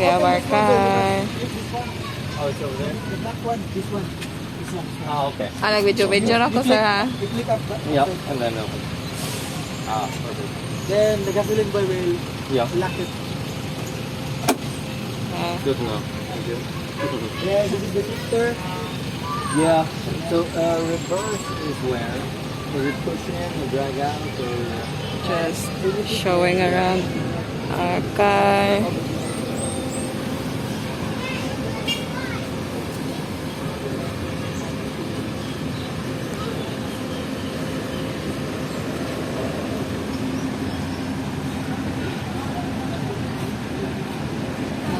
We have our car. Oh, it's over there? The black one, this one. This one. Oh, okay. Nag-video na ako, sir, ha? You click up. Yep, and then open. Ah, perfect. Then the gasoline boy will Yep. lock it. Good to know. Thank you. Then this is the shifter. Yeah, so reverse is where? Is it push in or drag out or? Just showing around our car.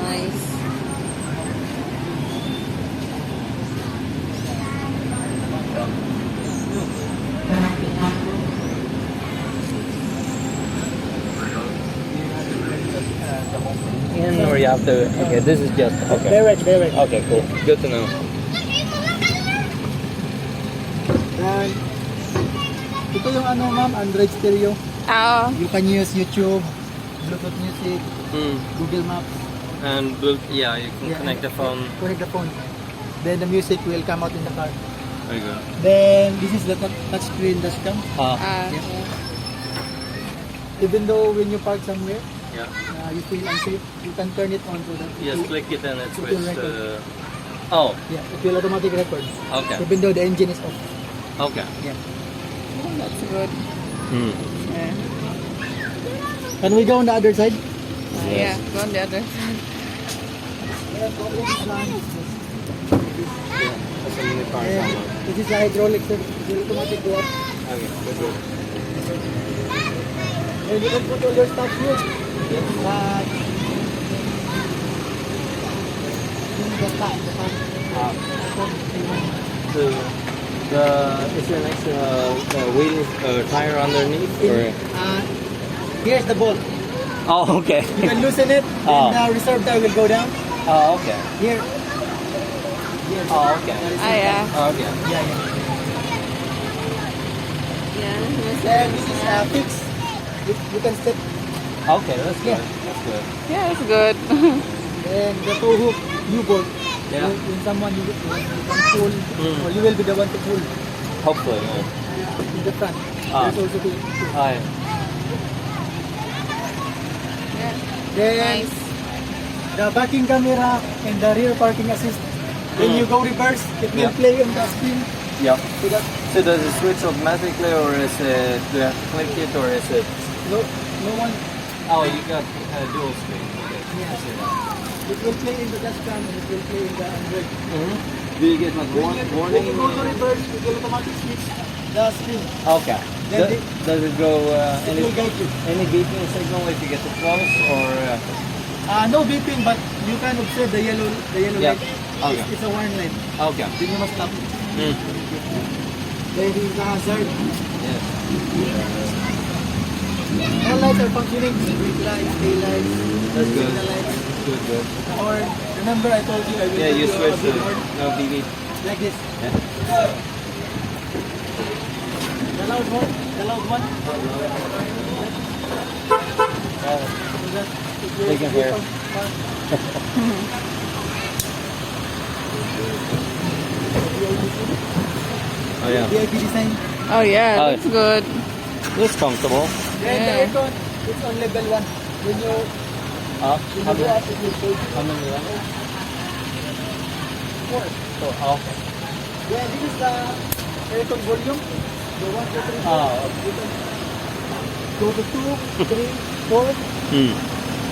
Nice. In or you have to? Okay, this is just okay. Direct. Okay, cool. Good to know. Then ito yung ano ma'am, Android stereo. Oh, You can use YouTube, Bluetooth music, Google Maps. And yeah, you can connect the phone. Connect the phone. Then the music will come out in the car. Very good. Then this is the touchscreen dashcam. Even though when you park somewhere, Yeah. You feel unsafe, you can turn it on so that Just click it and it It will switches record. Oh, yeah, it will automatic record. okay. Even though the engine is off. Okay. Yeah. that's good. Yeah. Can we go on the other side? Yeah, go on the other side. Yeah, that's a mini car And somewhere. this is the hydraulic, so it will automatic go up. Okay, good. And you can put all your stuff here. So is there an extra wheel tire underneath or? Here's the bolt. Oh, okay. You can loosen it, Oh. and the reserve tire will go down. Oh, okay. Here. Oh, okay. Yeah. Oh, okay. Yeah. Yeah. And this is fixed. You can step. Okay, that's good. Yeah. That's good. Yeah, it's good. And the tow hook, you bolt. Yeah. When someone you can pull, or you will be the one to pull Hopefully, yeah. in the front. Ah. There's also two. Hi. Then Nice. the backing camera and the rear parking assist. When you go reverse, it will Yeah. play on the screen. Yep. So that So does it switch automatically, or is it? Do you have to click it, or is it? no one. Oh, you got dual screen. Okay. Yeah. I see that. It will play in the dashcam and it will play in the Android. Do you get like When you warning? go to reverse, it will automatically switch the screen. Okay. Then Does it go It will guide you. any beeping signal if you get too close, or? No beeping, but you can observe the yellow Yeah. light. Okay. It's a warning light. Okay. Then you must stop. Then this is the hazard. Yes. All lights are functioning. Brake lights, tail lights, That's good. signal lights. Good. Or remember I told you I will Yeah, give you a switch to beep horn no beep. like this. Yeah. The loud one. The loud one. So that it will They can hear. Oh yeah. VIP design. Oh yeah, Oh. that's good. Looks comfortable. Then the Yeah. aircon, it's on level 1. When you How go many? up, it will change. How many levels? 4. Oh, okay. Then this is the aircon volume. The 1, 2, 3, 4. Oh, You can go to 2, 3, 4. Hmm.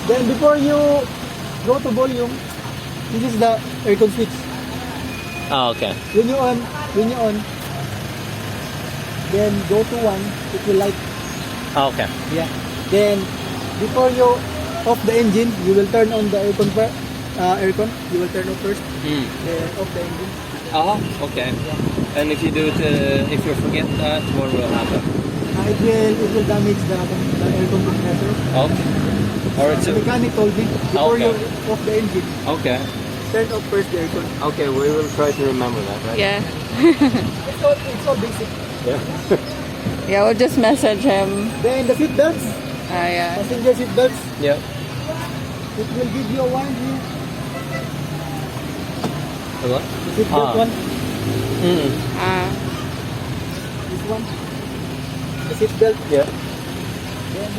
Then before you go to volume, this is the aircon switch. Oh, okay. When you on, then go to 1, it will light. Oh, okay. Yeah. Then before you off the engine, you will turn on the aircon. Aircon. You will turn off first. Hmm. Then off the engine. Oh, okay. And if you do it, if you forget that, what will happen? It will damage the aircon compressor. Okay. Alright, The so mechanic told me before Okay. you off the engine, okay. turn off first the aircon. Okay, we will try to remember that, right? Yeah. It's all basic. Yeah. Yeah, we'll just message him. Then the seat belts, Yeah. passenger seat belts. Yep. it will give you a warning here. What? The seatbelt one. Mm. This one. The seatbelt. Yeah. Then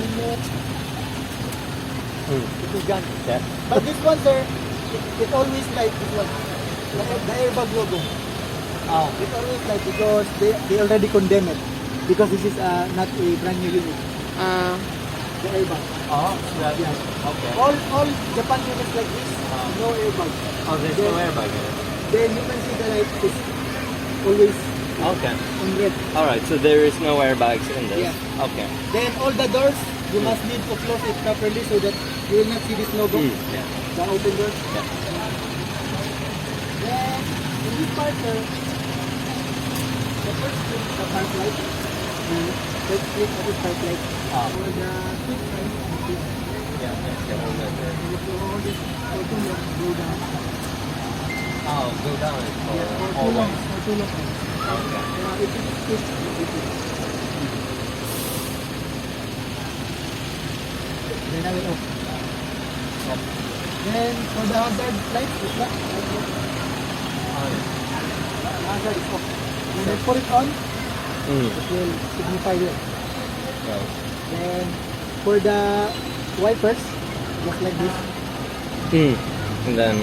it is gone. Yeah. But this one, sir, it always like this one. The airbag logo. Oh. It always like because they already condemn it. Because this is not a brand new unit. The airbag. Oh. Yeah. Yeah. Okay. All Japan units like this, no airbag. Oh, there's no airbag in it. Then you can see the light is always Okay. on red. All right. So there is no airbags in this. Yeah. Okay. Then all the doors, you must need to close it properly so that you will not see this logo. Yeah. The open doors. Yeah. Then in this part, sir, the first clip, the park light. First clip of the park light. For the quick time, Yeah. Yeah. Hold that there. if you hold it for too long, go down. Oh, go down it for Yeah, for all too long. ways. For too long. Okay. If it is quick, then I will off. Then for the hazard light, it's not. Hazard is off. When I put it on, it will signify it. Right. Then for the wipers, just like this. And then.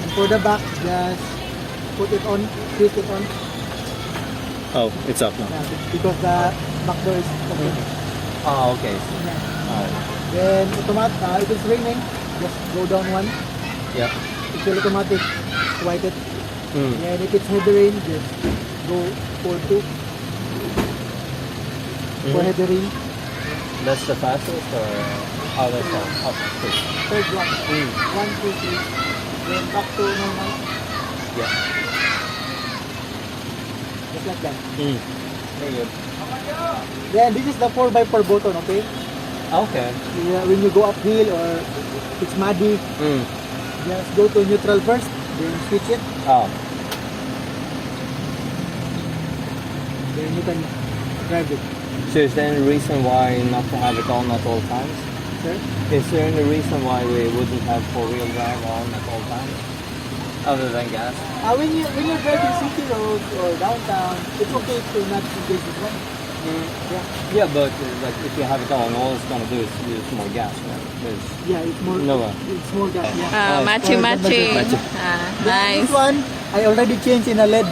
And for the back, just put it on, twist it on. Oh, it's up now. Because the back door is open. Oh, okay. Then automatic, if it's raining, just go down one. Yep. It will automatic wipe it. And if it's heavy rain, just go for 2. For heavy rain. That's the fastest, or oh, that's the okay. Third one. 1, 2, 3. Then back to normal. Yeah. Just like that. Very good. Then this is the 4x4 button, okay? Okay. Yeah, when you go uphill or it's muddy, just go to neutral first, then switch it. Oh. Then you can drive it. So is there any reason why not to have it on at all times? Sir? Is there any reason why we wouldn't have four-wheel drive on at all times? Other than gas? When you're driving city roads or downtown, it's okay to not engage this one. Yeah, but like if you have it on, all it's gonna do is use more gas, right? Yeah, it's more. No. It's more gas. Yeah. Matchy matchy. Matchy. Nice. This one I already changed in a LED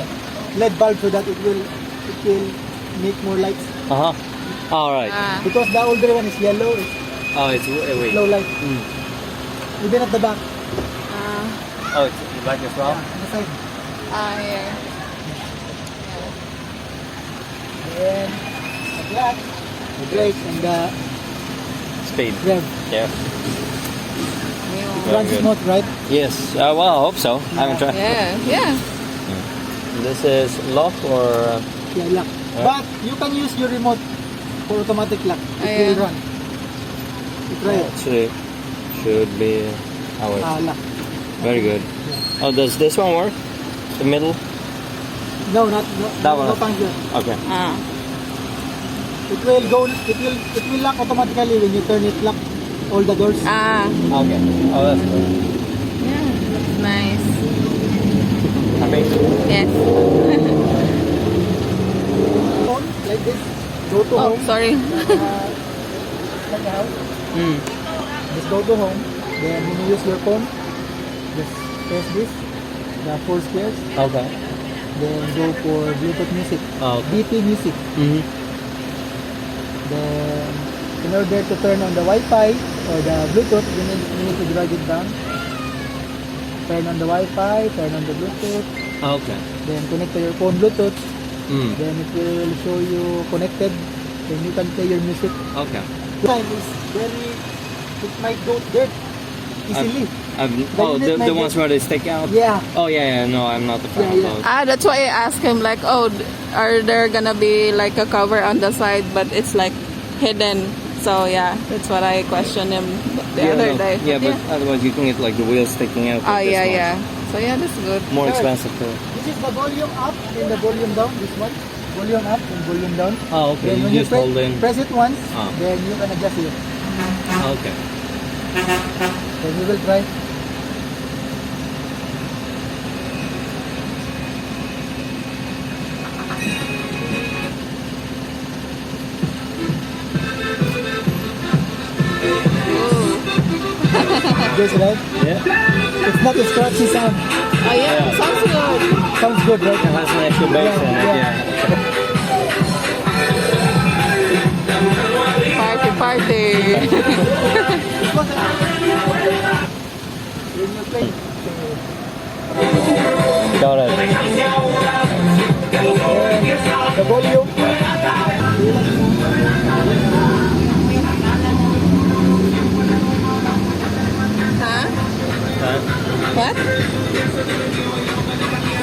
bulb so that it will make more lights. All right. Because the older one is yellow, it's Oh, it's wait. low light. Even at the back. Oh, it's black as well. On the side. Yeah. Then the clutch, the brakes, and the Speed. rev. Yeah. Runs good. smooth, right? Yes. Well, I hope so. I haven't tried. Yeah. This is lock or. Yeah, lock. But you can use your remote for automatic lock. It will run. Try it. Actually, should be ours. Lock. Very good. Oh, does this one work? The middle? No, That one. no function. Okay. It will go. It will lock automatically when you turn it lock all the doors. Okay. Oh, that's good. Yeah. Nice. Amazing. Yes. Home like this. Go to Oh, home. sorry. Like the house. Just go to home. Then when you use your phone, just press this. The 4 squares. Okay. Then go for Bluetooth music. Okay. BP music. Then in order to turn on the Wi-Fi or the Bluetooth, you need to drag it down. Turn on the Wi-Fi, turn on the Bluetooth. Okay. Then connect to your phone Bluetooth. Mm. Then it will show you connected. Then you can play your music. Okay. Time is very, it might go dirt easily. The ones where they stick out? Yeah. Oh, yeah, no, I'm not a fan of those. That's why I asked him, like, oh, are there gonna be like a cover on the side, but it's like hidden. So yeah, that's what I questioned him the other day. Yeah, but otherwise you can get like the wheels sticking out. Oh, like this one. yeah. So yeah, that's good. More Right. expensive too. This is the volume up and the volume down. This one. Volume up and volume down. Oh, okay. Then You when just hold in. press it once, Ah. then you can adjust it. Okay. So we will try. Yes, right? Yeah. It's not a scratchy sound. Oh yeah, sounds good. Sounds good, right? It has an extra bass in it. Yeah. Party. When you play, Got it. the volume. Huh? What?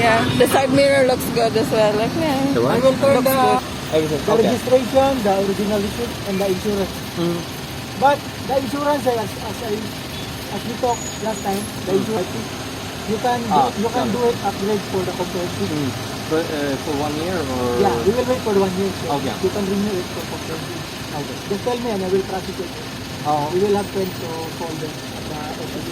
Yeah, the side mirror looks good as well. Like, yeah. The what? I will turn Looks good. Everything. the Okay. registration, the original receipt, and the insurance. But the insurance, as we talked last time, the insurance, you can do it upgrade for the comprehensive. For 1 year or? Yeah, we will wait for 1 year. So Okay. you can renew it for comprehensive. Okay. Just tell me and I will process it. We will have friends to call them at the SUV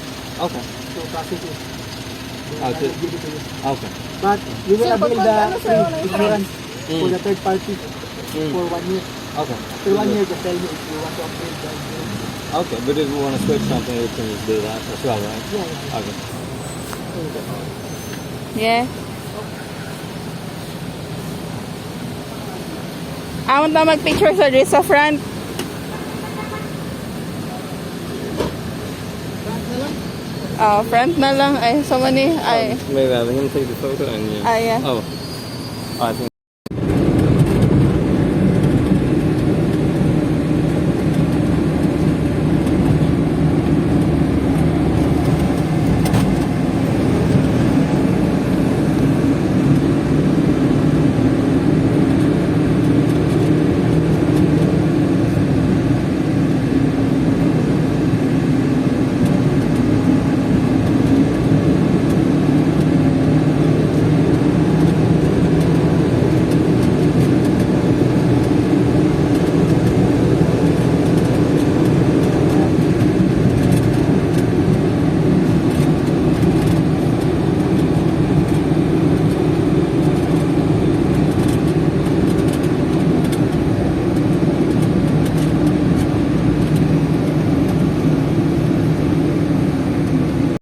Okay. to process it. Then I Okay. will give it to you. Okay. But you will Sir, avail pag- the ano, sir, free wala yung insurance for Mm. the third party for 1 year. Okay. After 1 year, just tell me if you want to upgrade the insurance. Okay, but if we want to switch something, we can just do that as well, right? Yeah, yeah. Okay. Yeah. I want na mag-picture sa dito sa front. Front na lang. Ay, so many. Ay, Maybe have him take the photo and you. ay, yeah. Oh. I think